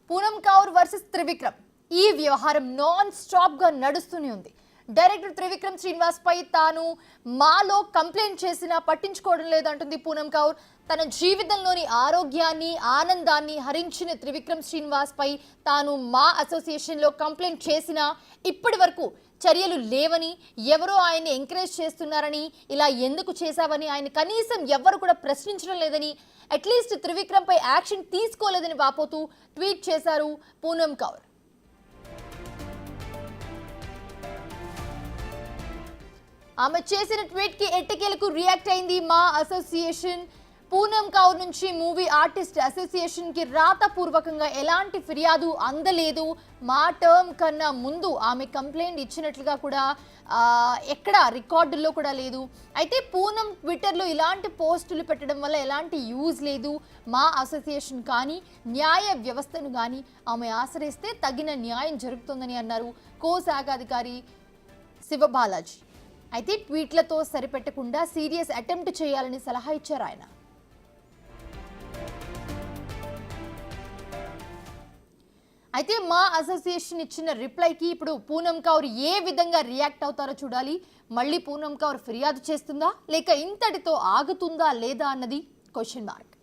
Poonam Kaur versus Trivikram ఈ వ్యవహారం non stop గా నడుస్తూనే ఉంది. డైరెక్టర్ త్రివిక్రమ్ శ్రీనివాస్ పై తాను మాలో కంప్లైంట్ చేసినా పట్టించుకోవడం లేదంటుంది పూనం కౌర్. తన జీవితంలోని ఆరోగ్యాన్ని ఆనందాన్ని హరించిన త్రివిక్రమ్ శ్రీనివాస్ పై తాను మా అసోసియేషన్ లో కంప్లైంట్ చేసినా ఇప్పటి వరకు చర్యలు లేవని, ఎవరో ఆయన్ని ఎంకరేజ్ చేస్తున్నారని, ఇలా ఎందుకు చేశావని ఆయన కనీసం ఎవ్వరు కూడా ప్రశ్నించడం లేదని, అట్లీస్ట్ త్రివిక్రమ్ పై యాక్షన్ తీసుకోలేదని వాపోతూ ట్వీట్ చేశారు పూనం కౌర్. ఆమె చేసిన ట్వీట్ కి ఎట్టకేలకు రియాక్ట్ అయింది మా అసోసియేషన్. పూనం కౌర్ నుంచి మూవీ ఆర్టిస్ట్ అసోసియేషన్ కి రాతపూర్వకంగా ఎలాంటి ఫిర్యాదు అందలేదు. మా టర్మ్ కన్నా ముందు ఆమె కంప్లైంట్ ఇచ్చినట్లుగా కూడా ఎక్కడ రికార్డుల్లో కూడా లేదు. అయితే పూనం ట్విట్టర్లో ఇలాంటి పోస్టులు పెట్టడం వల్ల ఎలాంటి యూజ్ లేదు. మా అసోసియేషన్ కానీ న్యాయ వ్యవస్థను కానీ ఆమె ఆశ్రయిస్తే తగిన న్యాయం జరుగుతుందని అన్నారు కోశాఖ అధికారి శివబాలాజీ. అయితే ట్వీట్లతో సరిపెట్టకుండా సీరియస్ అటెంప్ట్ చేయాలని సలహా ఇచ్చారు ఆయన. అయితే మా అసోసియేషన్ ఇచ్చిన రిప్లైకి ఇప్పుడు పూనం కౌర్ ఏ విధంగా రియాక్ట్ అవుతారో చూడాలి. మళ్ళీ పూనం కౌర్ ఫిర్యాదు చేస్తుందా లేక ఇంతటితో ఆగుతుందా లేదా అన్నది క్వశ్చన్ మార్క్.